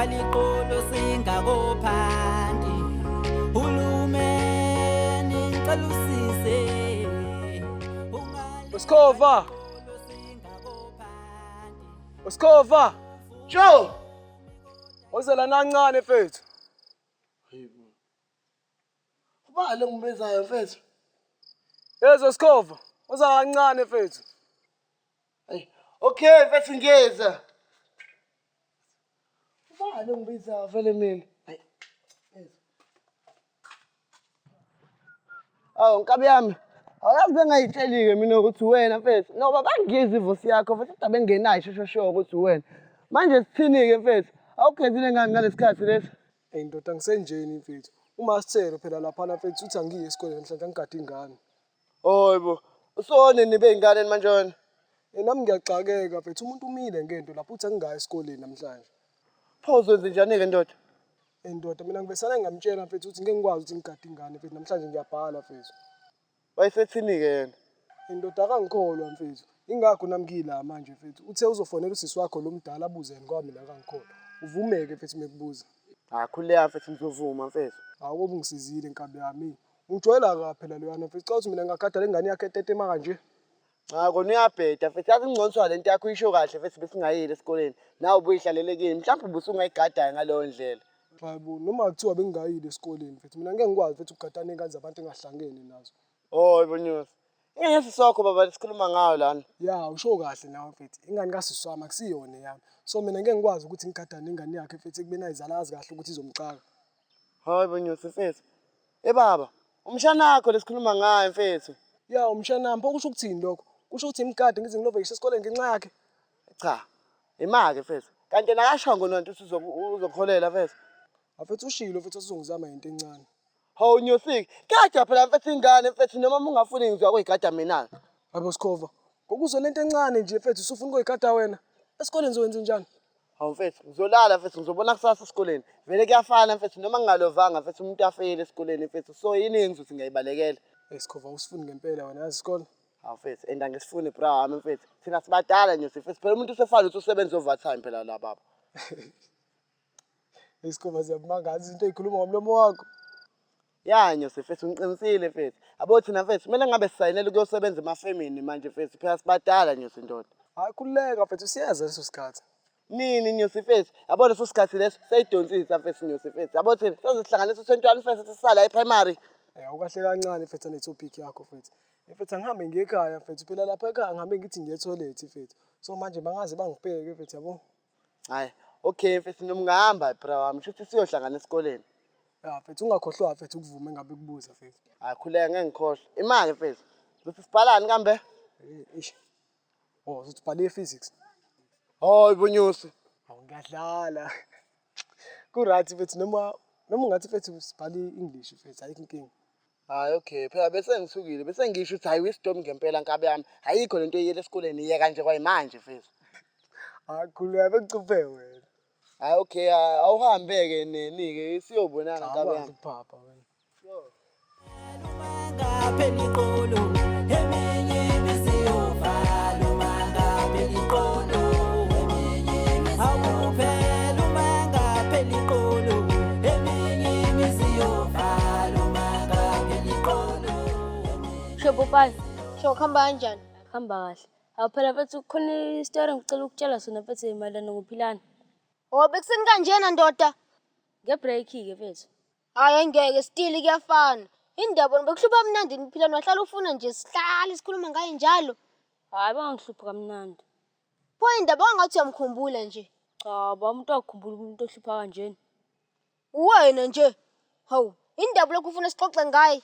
phela iqolo singakophanti hulumeni ngicela usise Usikhova Usikhova Joe Ozela nancane mfethu Uba lo ngibezayo mfethu Yezo Sikhova Ozela kancane mfethu Hey okay mfethu ngiyeza Uba lo ngibezayo vele mina Hayi Awu nkabi yami awuyazi bengayitsheli-ke mina ukuthi wena mfethu ngoba bangiyiza ivosi yakho futhi kodwa bengenayo shosho ukuthi wena manje sithini-ke mfethu awukhethile ngani ngalesikhathi lesi Hey ndoda ngisenjeni mfethu uma sithelo phela lapha mfethu uthi angiye esikoleni mhlawumbe angigade ingane Hoyibo usone nibe ingane manje wena nami ngiyaxakeka mfethu umuntu umile ngento lapho uthi angingayi esikoleni namhlanje pho uzwenze njani-ke ndoda ndoda mina ngibesana ngamtshela mfethu ukuthi ngeke ngikwazi ukuthi ngigade ingane mfethu namhlanje ngiyabhala mfethu wayesethini-ke yena indoda akangikholwa mfethu ingakho nami ngila manje mfethu uthe uzofonela usisi wakho lo mdala abuzeni ngoba mina akangikholwa uvumeke mfethu mekubuza khuleka mfethu ngizovuma mfethu awubo ungisizile nkabi yami ungijwayela ka phela loyana mfethu xa uthi mina ngagada lengane yakhe etetema kanje kona uyabheda mfethu yazi ingcono lento yakho uyisho kahle mfethu besingayile esikoleni nawe ubuyihlalele kini mhlawumbe ubusungayigadayo ngaleyo ndlela hayibo noma kuthiwa bengingayile esikoleni mfethu mina ngeke ngikwazi mfethu ukugadana ingane zabantu engahlangene nazo hoyibo Nyosi ingeke sisokho baba sikhuluma ngayo lana ya usho kahle nawe mfethu ingane kasiswami akusiyona yami so mina ngeke ngikwazi ukuthi ngigadane ingane yakhe mfethu ekubeni ayizala azi kahle ukuthi izomcaka hoyibo Nyosi mfethu baba umshana wakho lesikhuluma ngayo mfethu ya umshanami pho kusho ukuthini lokho kusho ukuthi imgadi ngize ngilove ngisho esikoleni ngenxa yakhe cha imake mfethu kanti nakashongo nonto uzokholela mfethu afethu ushilo mfethu sizongizama into encane hawu Nyosi kade phela mfethu ingane mfethu noma ungafuni ngizokuyigada mina hayibo Sikhova ngokuzwe lento encane nje mfethu usufuna ukuyigada wena esikoleni zokwenza njani hawu mfethu ngizolala mfethu ngizobona kusasa esikoleni vele kuyafana mfethu noma ngingalovanga mfethu umuntu afeyile esikoleni mfethu so yini engizothi ngiyayibalekela Sikhova usifuni ngempela wena yazi isikole hawu mfethu enda ngisifuni bra wami mfethu thina sibadala Nyosi mfethu phela umuntu usefana ukuthi usebenza overtime phela la baba Sikhova ziyabumangaza izinto ezikhuluma ngomlomo wakho ya Nyosi mfethu ngiqinisile mfethu abo thina mfethu kumele ngabe sisayinela ukuyosebenza emafemini manje mfethu phela sibadala Nyosi ndoda hayi khululeka mfethu siyaza leso sikhathi nini Nyosi mfethu yabo leso sikhathi leso sayidonsisa mfethu Nyosi mfethu yabo thina sozihlanganisa u21 mfethu sisala e-primary ukahle kancane mfethu ne-topic yakho mfethu mfethu angihambe ngiye ekhaya mfethu phela lapha ekhaya ngihambe ngithi ngiye etoilet mfethu so manje bangaze bangibheke mfethu yabo hayi okay mfethu noma ungahamba bra wami shuthi siyohlangana esikoleni ya mfethu ungakhohlwa mfethu ukuvume ngabe kubuza mfethu khuleka ngeke ngikhohle imali mfethu uthi sibhalani kambe ish uthi bhale physics hayibo Nyosi ngiyadlala ku-right mfethu noma ungathi mfethu sibhale English mfethu ayikho inkinga hayi okay phela bese ngithukile bese ngisho ukuthi hayi wisdom ngempela nkabe yami ayikho lento eyele esikoleni iye kanje kwayimanje mfethu khuleka bekucuphe wena hayi okay awuhambe-ke neni-ke siyobonana nkabe yami papa wena phela iqolo eminye besiyovala umanga phela iqolo eminye awuphela umanga phela iqolo eminye besiyovala umanga phela iqolo Shebo pai, sho khamba kanjani? Khamba kahle. Awuphela mfethu kukhona i-story ngicela ukutshela sona mfethu mayelana ngoPhilani. Bekuseni kanjena ndoda. Ngebreak-ke mfethu. Hayi ngeke still kuyafana. Indaba bekuhlupa mnandi niphilani wahlala ufuna nje sihlala isikhuluma ngaye njalo. Hayi bangihlupha kamnandi. Pho indaba wangathi uyamkhumbula nje. Cha, umuntu akukhumbula umuntu ohlupha kanjena. Wena nje. Hawu, indaba lokufuna sixoxe ngaye.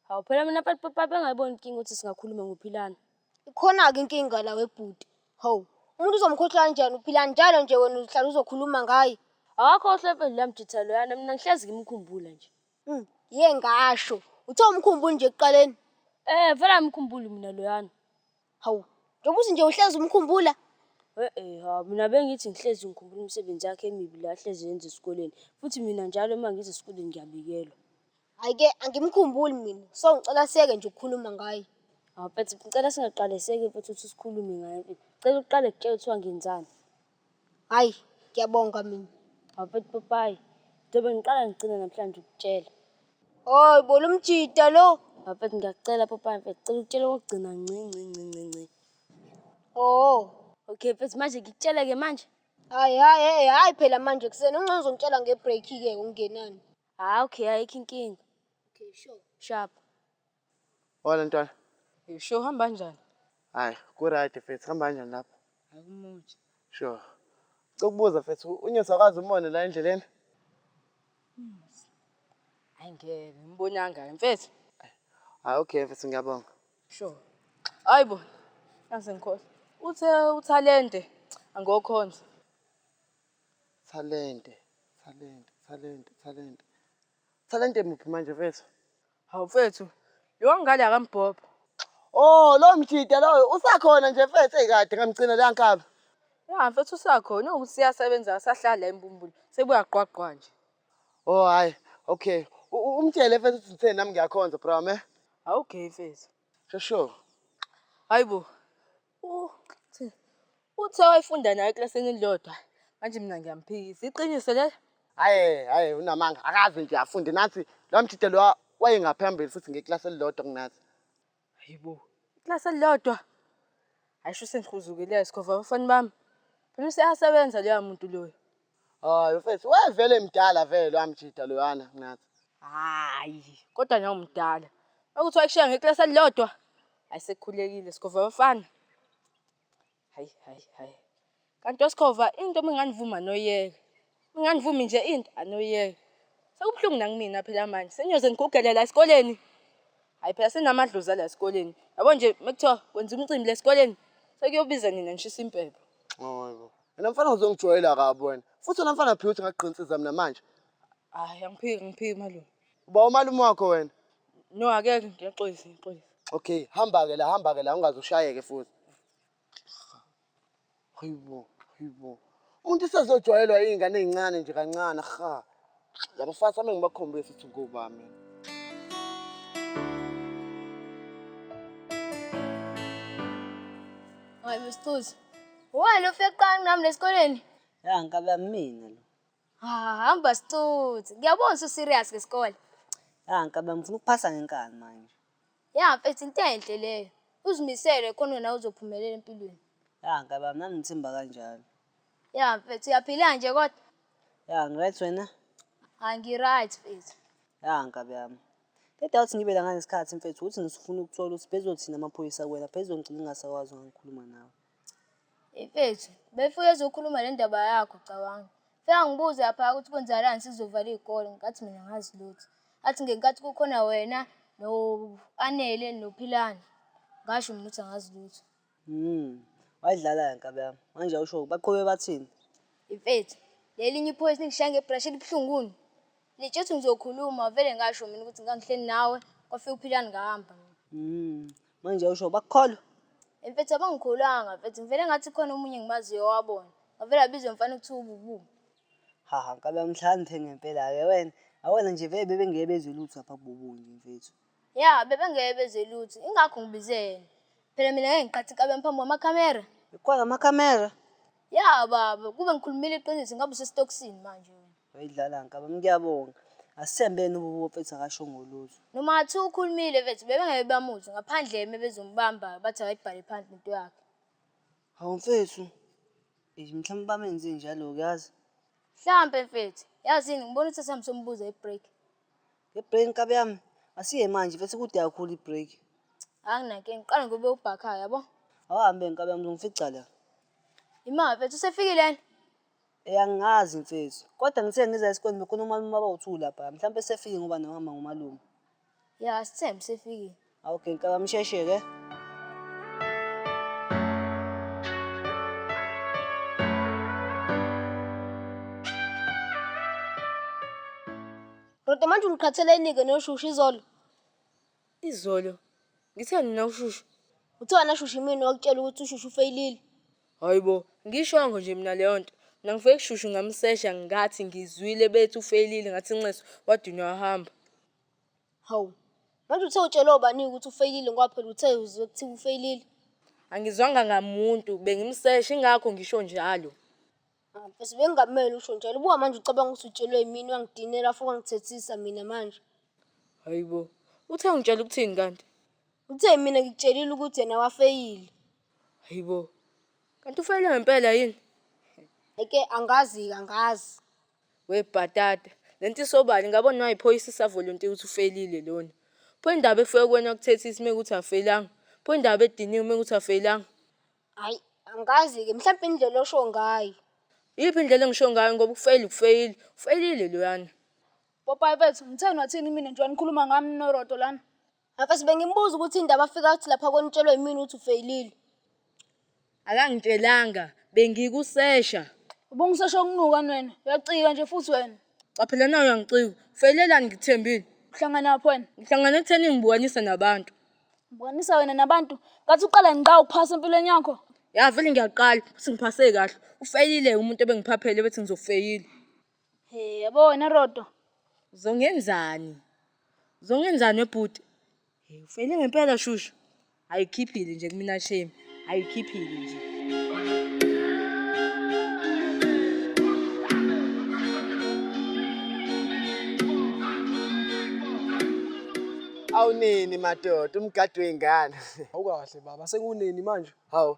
Hawu phela mina papa bengayiboni inkinga ukuthi singakhuluma ngoPhilani. Ikhona-ke inkinga la webhuti. Hawu, umuntu uzomkhohlwa kanjani uphilani njalo nje wena uhlala uzokhuluma ngaye. Awakhohlwe mfethu lamjithalo yana mina ngihlezi ngimkhumbula nje. Ye ngasho. Uthe umkhumbula nje ekuqaleni. Vele amkhumbuli mina loyana. Hawu, njengoba uthi nje uhlezi umkhumbula. Mina bengithi ngihlezi ngikhumbula umsebenzi wakhe emibi la hlezi yenza esikoleni. Futhi mina njalo uma ngize esikoleni ngiyabikelwa. Hayi-ke angimkhumbuli mina. So ngicela siyeke nje ukukhuluma ngaye. Mfethu ngicela singaqaleseke mfethu ukuthi sikhulume ngaye mfethu. Ngicela uqale kutshela ukuthi wangenzani. Hayi, ngiyabonga mina. Awufethu Popayi, njengoba ngiqala ngigcina namhlanje ukutshela. Hoy, bola umjida lo. Awufethu ngiyakucela Popayi mfethu, cela ukutshela okugcina nci. Oh. Okay mfethu manje ngikutshele-ke manje. Hayi phela manje kusena ungcono uzongitshela ngebreak-ke ungenani. Okay, ayikho inkinga. Okay, sure. Sharp. Wona ntwana. Sho hamba kanjani? Hayi, ku-right mfethu, hamba kanjani lapho? Akumuthi. Sure. Ukubuza mfethu, uNyosi akazi umone la endleleni? Hayi ngeke ngimbonanga mfethu. Hayi, okay mfethu, ngiyabonga. Sho. Hayibo. Yazi ngikhohle. Uthe uthalente angokhonza. Talente. Talente muphi manje mfethu? Hawu mfethu. Lo wangale akambhobho. Oh, lo mjida loyo usakhona nje mfethu ekade ngamgcina la nkaba. Ya mfethu usakhona ukuthi siyasebenza sahlala embumbulu. Sebuya qwaqwa nje. Oh hayi, okay. Umtshele mfethu ukuthi ngitheni nami ngiyakhonza bro me. Okay mfethu. Sure. Hayibo. Uthe wayifunda naye eklasini elilodwa. Manje mina ngiyamphikisa. Iqiniso le? Hayi unamanga akaze nje afunde nathi lo mjida lo wayengaphambili futhi ngeklasi elilodwa kunathi. Hayibo. Iklasi elilodwa. Ayisho sengikhuzukile sikhova abafana bami. Phela useyasebenza leya muntu loyo. Hayi mfethu, wayevele mdala vele wamjida loyana kunathi. Hayi, kodwa nawo mdala. Ukuthi wayishiya ngeklasi elilodwa. Ayisekukhulekile sikhova abafana. Hayi. Kanti osikhova into minganivuma noyeke. Minganivumi nje into anoyeke. Sekubhlungu nakimina phela manje. Senyoze ngigugele la esikoleni. Hayi phela senamadlozi la esikoleni. Yabo nje mekuthiwa wenza umcimbi la esikoleni. Sekuyobiza nina ngishisa impepho. Hayibo. Mina mfana uzongijoyela kabi wena. Futhi wena mfana phela uthi ngaqinisisa mina manje. Hayi angiphiki malume. Uba umalume wakho wena. No akeke ngiyaxolisa. Okay, hamba-ke la ungazushayeke futhi. Hayibo. Umuntu usezojwayelwa iy'ngane ey'ncane nje kancane ha. Labafana sami ngibakhombisa ukuthi ngubami. Hayi Msituzi. Wena ufike kuqala nami lesikoleni? Ya ngikabe mina lo. Hamba Situzi. Ngiyabona userious ngesikole. Ya ngikabe ngifuna ukuphasa ngenkani manje. Ya mfethu into enhle leyo. Uzimisele khona nawe uzophumelela empilweni. Ya ngikabe nami ngithemba kanjalo. Ya mfethu uyaphila nje kodwa? Ya ngiright wena? Angi-right mfethu. Ya ngikabe yami. Kodwa uthi ngibe la ngesikhathi mfethu uthi ngisifuna ukuthola ukuthi bezothina amaphoyisa kuwena phezulu ngicela ngingasakwazi ngikhuluma nawe. Mfethu, befike ezokhuluma le ndaba yakho cabanga. Fika ngibuze lapha ukuthi kwenzakalani sizovala izikole ngathi mina ngazi lutho. Athi ngenkathi kukhona wena no-Anele noPhilani. Ngasho mina ukuthi angazi lutho. Wayidlala ngikabe yami. Manje awusho baqhube bathini? Mfethu, lelinye iphoyisa ningishaya ngebrush elibuhlunguni. Litshethi ngizokhuluma vele ngasho mina ukuthi ngangihleli nawe kwafika uPhilani ngahamba. Manje awusho bakukholwa? Mfethu abangikholanga mfethu ngivele ngathi khona omunye ngimaziyo wabona. Ngavele abizwe mfana ukuthiwa ububu. Ha ngikabe mhlanje ngempela-ke wena. Awena nje vele bebengeke bezwe lutho lapha kubobunye mfethu. Ya bebengeke bezwe lutho ingakho ngibizele. Phela mina ngeke ngiqhathi kabe phambi kwamakhamera. Bekwala amakhamera? Ya baba kube ngikhulumile iqiniso ngabe usesitokisini manje wena. Wayidlala ngikabe ngiyabonga. Asithembeni ububo mfethu akasho ngolutho. Noma athi ukhulumile mfethu bebengeke bamuzwe ngaphandle bebezombamba bathi ayibhale phansi into yakhe. Hawu mfethu. Mhlawumbe bamenze njalo yazi. Mhlambe mfethu yazini ngibona ukuthi sami sombuza ibreak. Ngebreak ngikabe yami asiye manje mfethu kude kakhulu ibreak. Anginake ngiqala ngobe ubhakha yabo. Awuhambe ngikabe yami ngifica la. Ima mfethu usefikile. Angazi mfethu. Kodwa ngithe ngiza esikoleni bekhona umalume abawuthu lapha. Mhlawumbe sefike ngoba nohamba ngomalume. Ya sithembe sefikile. Okay ngikabe msheshe ke. Rodo manje uliqhathele inike noshushu izolo. Izolo. Ngitheni mina ushushu? Uthiwa nashushu mina wakutshela ukuthi ushushu ufeyilile. Hayibo, ngishongo nje mina leyo nto. Mina ngifike kushushu ngamsesha ngathi ngizwile bethi ufeyilile ngathi Nxeso wadunywa wahamba. Hawu. Manje uthe utshela obani ukuthi ufeyilile ngoba phela uthe uzwe ukuthi ufeyilile. Angizwanga ngamuntu bengimsesha ingakho ngisho njalo. Mfethu bengingamele usho njalo. Ubuka manje ucabanga ukuthi utshelwe yimini wangidinela futhi wangithethisa mina manje. Hayibo. Uthe ungitshela ukuthini kanti? Uthe mina ngikutshelile ukuthi yena wafeyile. Hayibo. Kanti ufayele ngempela yini? Eke angazi. Webhatata. Lento isobala ngabona wayiphoyisa isavolontiya ukuthi ufelile lona. Pho indaba efike kuwena ukuthethisa mekuthi afeyilanga. Pho indaba ediniwe mekuthi afeyilanga. Hayi, angazi-ke mhlawumbe indlela osho ngayo. Yiphi indlela engisho ngayo ngoba ukufeyile ukufeyile. Ufeyilile loyana. Popayi mfethu, ngitheni wathini mina nje wanikhuluma ngami noRodo lana? Mfethu bengimbuza ukuthi indaba afika uthi lapha konitshelwe yimini ukuthi ufeyilile. Akangitshelanga. Bengikusesha. Ubungisesho okunuka wena. Uyacika nje futhi wena. Cha phela nawe uyangicika. Ufeyilelani ngithembile. Uhlangana lapho wena. Ngihlangana ekutheni ngibukanisa nabantu. Ubukanisa wena nabantu. Ngathi uqala ngqa ukuphasa empilweni yakho. Ya vele ngiyaqala futhi ngiphase kahle. Ufeyilile umuntu ebengiphaphele bethi ngizofeyila. Yabo wena Rodo. Zongenzani? Zongenzani webhuti? Ufeyile ngempela shushu. Ayikhiphile nje kumina shame. Ayikhiphile nje. Awunini madoda, umgadi wengane. Awukahle baba, sengunini manje? Hawu,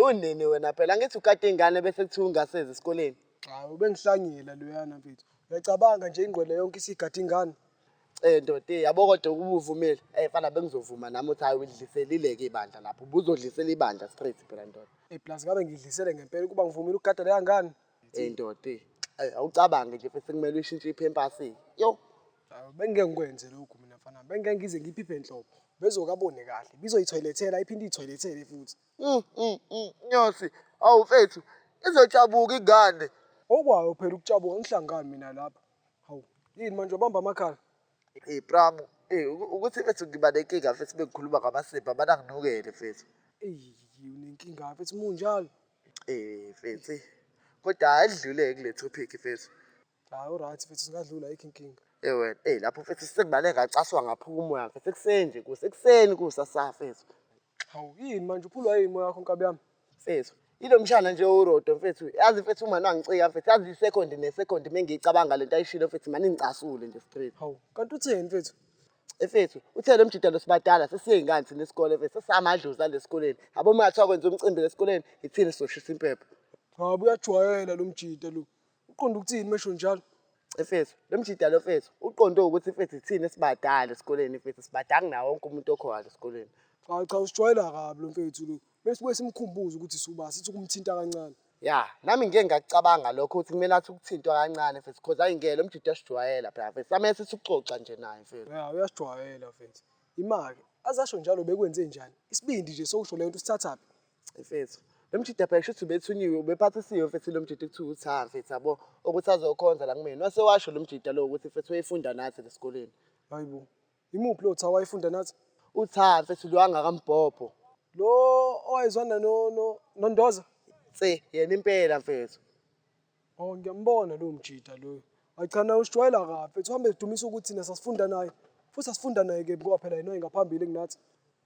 unini wena phela. Angithi ugade ingane bese kuthiwa ungasezi esikoleni. Hayi, ubengihlangile loyana mfethu. Uyacabanga nje ingwele yonke isigadi ingane. Ndoda, yabo kodwa ubuvumile. Fana bengizovuma nami uthi hayi udliselile ke ibandla lapho. Ubuzodlisela ibandla straight phela ndoda. Plus ngabe ngidlisele ngempela kuba ngivumile ukugada leya ngane. Ndoda, awucabange nje futhi kumele ushintshe iphempasi. Yo. Bengeke ngikwenze lokhu mina mfana. Bengeke ngize ngiphiphe enhloko. Bezokabone kahle. Bizoyithoyilethela iphinde ithoyilethele futhi. Nyosi, awu mfethu, izojabuka ingane. Okwayo phela ukujabuka ngihlangani mina lapha. Hawu, yini manje ubamba amakhala? Bravo. Ukuthi mfethu ngiba nenkinga mfethu bengikhuluma ngamasipho abananginukele mfethu. Unenkinga mfethu munjalo. Mfethu. Kodwa adlule kule topic mfethu. Hayi alright mfethu singadlula ayikho inkinga. Wena, lapho mfethu sekubale ngacaswa ngaphuma umoya mfethu ekuseni kusekuseni kusasa mfethu. Hawu yini manje uphulwa yini moya yakho nkabi yami? Mfethu, ilo mshana nje uRodo mfethu. Yazi mfethu uma nangicika mfethu, yazi isecond nesecond mengicabanga lento ayishilo mfethu manje ngicasule nje straight. Hawu, kanti utheni mfethu? Mfethu, uthe lo mjidalo sibadala sesiyengane thina esikole mfethu, sesamadlozi lesikoleni. Yabo uma ngathiwa kwenza umcimbi lesikoleni, ithini soshisa impepho. Hayi uyajwayela lo mjida lo. Uqonda ukuthini mesho njalo? Mfethu, lo mjidalo mfethu, uqonde ukuthi mfethu ithini esibadala esikoleni mfethu, sibadanga nawo wonke umuntu okhona esikoleni. Cha usijwayela kabi lo mfethu lo. Bese sibuye simkhumbuze ukuthi suba sithi ukumthinta kancane. Ya, nami ngeke ngakucabanga lokho ukuthi kumele athi ukuthintwa kancane mfethu because ayingeke lo mjida asijwayela phela mfethu. Samele sithi ukuxoxa nje naye mfethu. Ya uyasijwayela mfethu. Imake, azasho njalo bekwenze njani? Isibindi nje sokusho lento sithathaphi? Mfethu, lo mjida phela shuthi ubethunyiwe, ubephathisiwe mfethu lo mjida ekuthiwa utha mfethu yabo ukuthi azokhonza la kumina. Wase washo lo mjida lo ukuthi mfethu wayefunda nathi lesikoleni. Hayibo. Imuphi lo tha wayefunda nathi? Utha mfethu lo angakambhopho. Lo owayezwana noNdoza? Yena impela mfethu. Oh ngiyambona lo mjida lo. Ayichana usijwayela kabi mfethu uhambe edumisa ukuthi thina sasifunda naye. Futhi sasifunda naye ke ngoba phela yena ngaphambili kunathi.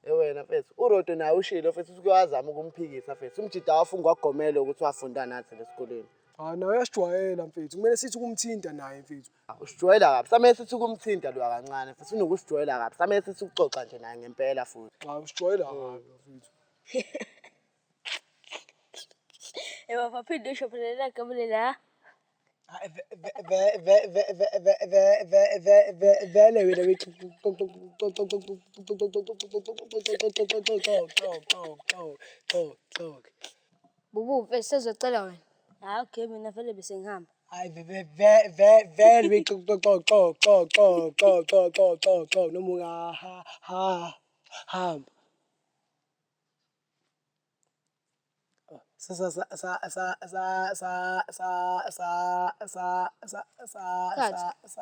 Wena mfethu, uRodo naye ushilo mfethu ukuthi kuyazama ukumphikisa mfethu. Umjida wafungwa wagomela ukuthi wafunda nathi lesikoleni. Hayi nawe uyasijwayela mfethu. Kumele sithi ukumthinta naye mfethu. Usijwayela kabi. Samele sithi ukumthinta lo kancane mfethu. Unokusijwayela kabi. Samele sithi ukuxoxa nje naye ngempela futhi. Usijwayela kabi mfethu. Baba phinde usho phela la gabule la. Vele wena Bubu mfethu sezocela wena. Hayi okay mina vele bese ngihamba. hayi vele noma ungahamba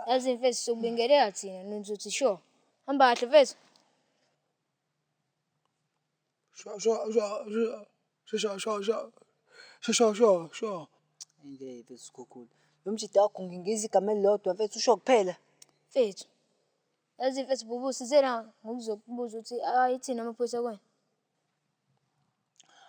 Yazi mfethu sokubingelela thina nizothi sure. Hamba kahle mfethu. Sure. Ngeke besikhukhula. Lo mjida wakho ngingizwe igama elilodwa mfethu usho kuphela. Mfethu. Yazi mfethu bubu sizela ngokuzokubuza ukuthi ayithini amaphoyisa kwena.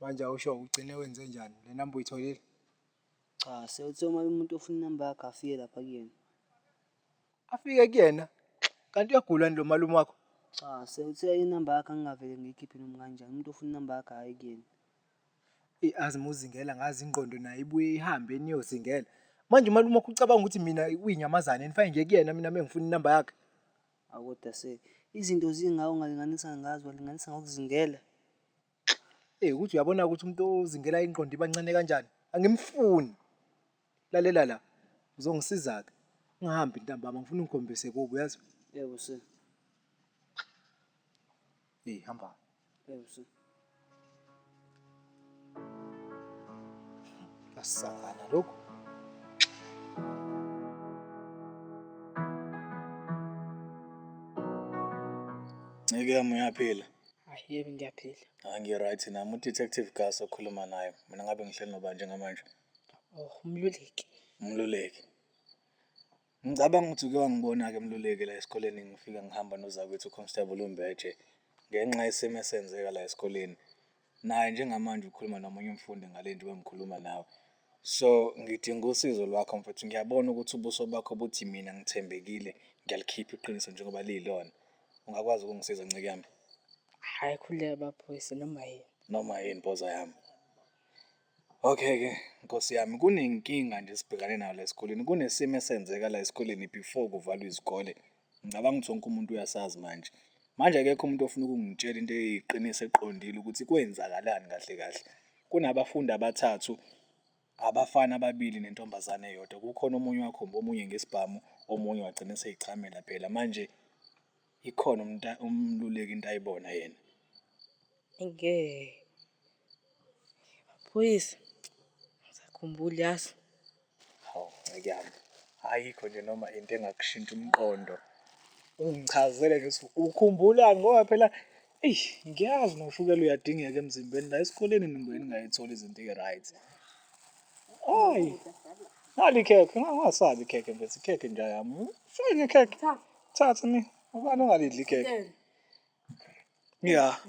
Manje awusho ugcine wenze njani? Le namba uyitholile? Cha, sewuthe uma umuntu ofuna inamba yakho afike lapha kuyena. Afike kuyena. Kanti uyagula lo malume wakho? Cha, sewuthe inamba yakho angingavele ngiyikhiphe noma kanjani. Umuntu ofuna inamba yakho hayi kuyena. Azi muzingela ngazi ingqondo nayo ibuye ihambe niyozingela. Manje malume wakho ucabanga ukuthi mina uyinyamazane nifike nje kuyena mina mengifuna inamba yakhe. Akodwa izinto zingawo ungalinganisa ngazo, walinganisa ngokuzingela. Ukuthi uyabona ukuthi umuntu ozingela ingqondo ibancane kanjani? Angimfuni. Lalela la. Uzongisiza-ke. Ungahambi ntambama ngifuna ungikhombise kubo yazi. Yebo sir. Hamba. Yebo sir. Asangana lokho. Ngeke yami uyaphila. Hayi yebo ngiyaphila. Ngi-right nami u-detective Gas okhuluma naye. Mina ngabe ngihleli noba njengamanje. Oh, umluleki. Umluleki. Ngicabanga ukuthi uke wangibona-ke Mluleki la esikoleni ngifika ngihamba nozakwethu uConstable uMbeje ngenxa yesimo esenzeka la esikoleni. Naye njengamanje ukhuluma nomunye umfundi ngale nto engikhuluma nawe. So ngidinga usizo lwakho mfethu. Ngiyabona ukuthi ubuso bakho buthi mina ngithembekile ngiyalikhipha iqiniso njengoba liyilona. Ungakwazi ukungisiza ncike yami? Hayi khuleka baphoyisa noma yini. Noma yini mpoza yami. Okay-ke Nkosi yami, kunenkinga nje sibhekane nayo la esikoleni. Kunesimo esenzeka la esikoleni before kuvalwe izikole. Ngicabanga ukuthi wonke umuntu uyasazi manje. Manje akekho umuntu ofuna ukungitshela into eyiqiniso eqondile ukuthi kwenzakalani kahle kahle. Kunabafundi abathathu, abafana ababili nentombazane eyodwa. Kukhona omunye wakhomba omunye ngesibhamu, omunye wagcina seyichamela phela. Manje ikhona umluleki into ayibona yena. Phoyisa. Ngizakhumbula yazi. Hawu, ncike yami. Ayikho nje noma into engakushintsha umqondo. Ungichazele nje ukhumbulani ngoba phela ngiyazi noshukela uyadingeka emzimbeni la esikoleni ningweni ngayithola izinto right. Hayi. Nali khekhe, ngingasabi khekhe mfethu, khekhe nje yami. Shayini khekhe. Thatha ni. Ubani ongalidli khekhe? Yeah.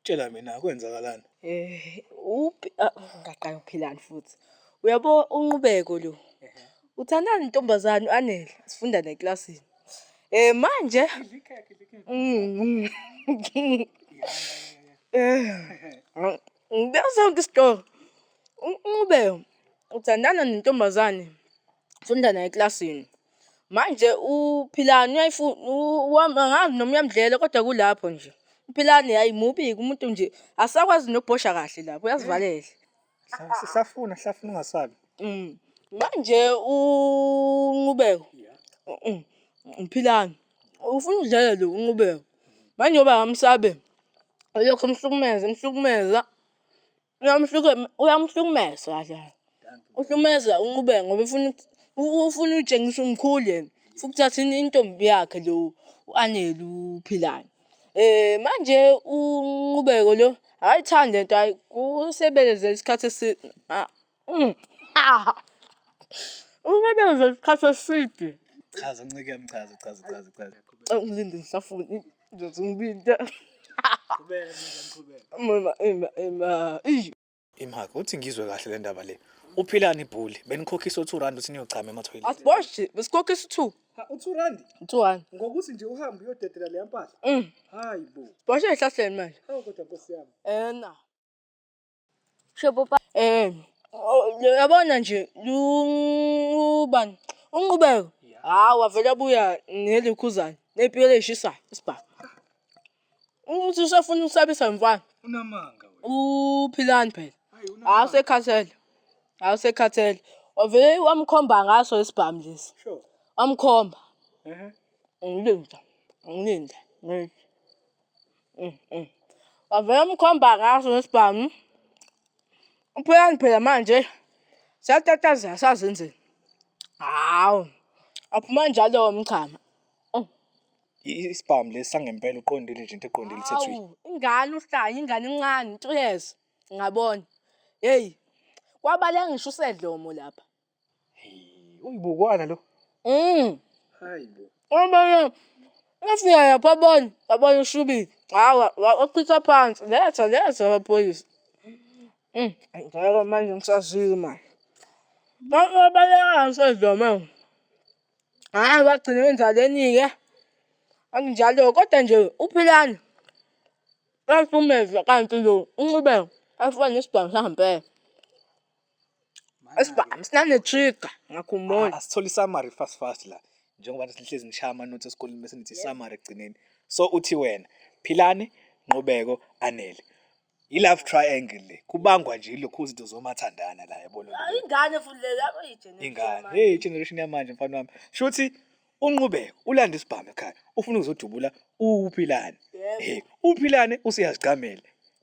Tshela mina kwenzakalani? Ngaqala ukuphilana futhi. Uyabo unqubeko lo. Uthandana intombazane uAnele, sifunda naye eklasini. Manje ngibeza sonke isikole. Unqubeko uthandana nentombazane sifunda naye eklasini. Manje uphilana uyayifuna angazi noma uyamdlela kodwa kulapho nje. Uphilane hayi mubi umuntu nje asakwazi nokubhosha kahle lapho uyazivalela. Sisafuna ungasabi. Manje unqubeko. Uphilana. Ufuna udlala lo unqubeko. Manje ngoba ngamsabe. Uyokho umhlukumeza. Uyamhlukumeza kahle. Uhlukumeza unqubeko ngoba ufuna utshengisa umkhulu yena. Futhi uthatha intombi yakhe lo uAnele uphilana. Manje unqubeko lo ayithanda lento hayi usebenzele isikhathi unqubeko isikhathi eside. Chaza ncike yami, chaza. Ngilinde ngisafuna ngizongibinda. Qhubeka. Imhaka uthi ngizwe kahle le ndaba le. Uphilana ibhuli, benikhokhiswa R2 uthi niyochama ema-toilet. Asiboshe, besikhokhisa 2. U2 2. Ngokuthi nje uhambe uyodedela le mpahla. Hayi bo. Boshe ehlahleni manje. Kodwa Nkosi yami. Na. Shebo pa. Yabona nje ubani? Unqubeko. Wavela abuya nelikhuzana, nepiyele eshisayo, isibhamu. Uthi usafuna ukusabisa mfana. Unamanga wena. Uphilana phela. Awusekhathele. Wavele wamkhomba ngaso isibhamu lesi. Sure. Wamkhomba. Ngilinda. Wavele wamkhomba ngaso isibhamu. Uphilana phela manje siyatataza sazenzeni. Hawu. Aphuma njalo umchama. Isibhamu lesi sangempela uqondile nje into eqondile ithethwe. Ingane uhlanya, ingane encane, intulezi. Ngabona. Hey. Kwabala ngisho usedlomo lapha. Uyibukwana lo. Hayi bo. Ngafika yapha yabona ushubile. Wachitha phansi. Letha amaphoyisa. Ngeke manje ngisazike manje. Babaleka ngisedlome. Hayi bagcine benzaleni-ke. Anginjalo kodwa nje uPhilani uyafumeza kanti lo uNcubeko afana nesibhamu sangempela. Isibhamu sinane-trigger ngiyakhumbula. Asithole i-summary fast la. Njengoba sihlezi nishaya ama-notes esikoleni bese nithi i-summary ekugcineni. So uthi wena, Philani, Nqubeko, Anele. I-love triangle le. Kubangwa nje ilokhu izinto zomathandana la yabo lo. Ingane futhi le lapho igeneration. Ingane. Hey, generation yamanje mfana wami. Shuthi uNqubeko ulanda isibhamu ekhaya. Ufuna ukuzodubula uPhilani. Hey, uPhilani usiyazigcamela.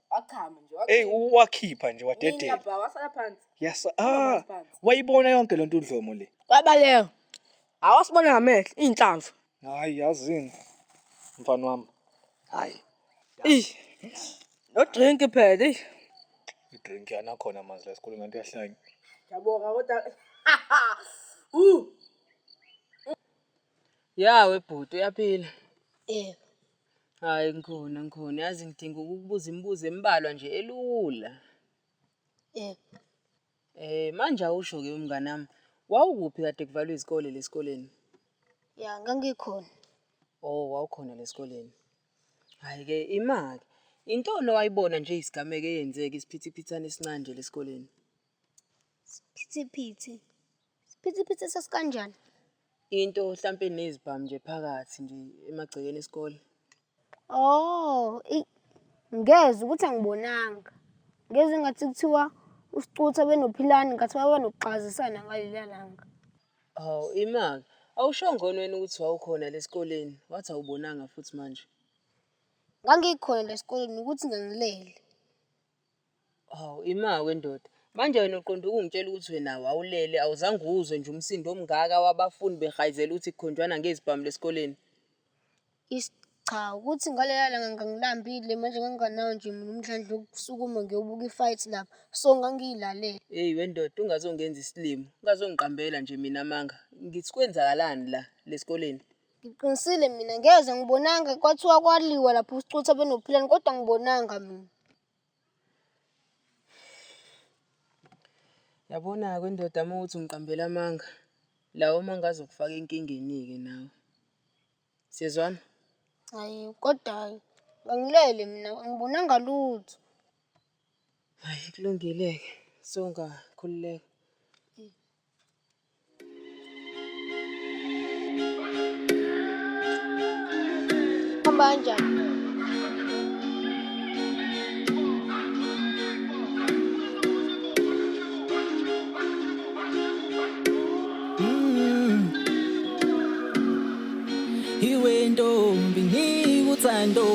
Wakhama nje. Hey, wakhipha nje wadedela. Ingaba wasala phansi. Yes. Wayibona yonke lento udlomo le. Kwabaleka. Awasibona ngamehlo inhlamvu. Hayi yazini. Mfana wami. Hayi. No drink phela. I-drink yana khona manje la esikoleni kanti yahlanya. Ngiyabonga kodwa yawe bhuti uyaphila. Hayi ngikhona yazi ngidinga ukukubuza imibuzo embalwa nje elula. Manje awusho ke umngane wami. Wawukuphi kade kuvalwe izikole lesikoleni? Ya ngangikhona. Oh wawukhona lesikoleni. Hayi ke imali. Intoni wayibona nje isigameke eyenzeka isiphithipithane esincane nje lesikoleni? Siphithiphithi sesikanjani? Into mhlampe nezibhamu nje phakathi nje emagcekeni esikole. Oh, ngeze ukuthi angibonanga. Ngeze ngathi kuthiwa uSicutha benoPhilani ngathi babanokuxazisana ngaleli langa. Hawu imali. Awushongona wena ukuthi wawukhona lesikoleni. Wathi awubonanga futhi manje. Ngangikhona lesikoleni ukuthi ngangilele. Hawu ima wendoda. Manje wena uqonda ukungitshela ukuthi wena wawulele awuzange uzwe nje umsindo omngaka wabafundi behayizela ukuthi kukhonjwana ngezibhamu lesikoleni. Cha ukuthi ngalela langa ngangilambile manje nganganawo nje mina umdlandla wokusukuma ngiyobuka ifight lapha. So ngangiyilalela. Hey wendoda ungazongenza isilimo. Ungazongiqambela nje mina manga. Ngithi kwenzakalani la lesikoleni? Ngiqinisile mina ngeze ngibonanga kwathiwa kwaliwa lapho uSicutha benoPhilani kodwa ngibonanga mina. Yabona kwendoda uma uthi ungiqambela amanga. Lawo mangaze ukufaka enkingeni ke nawe. Siyezwana? Hayi kodwa ngangilele mina ngibonanga lutho. Hayi kulungile ke. Songakhululeka. Hamba kanjani? Iwe ntombi ngikuthando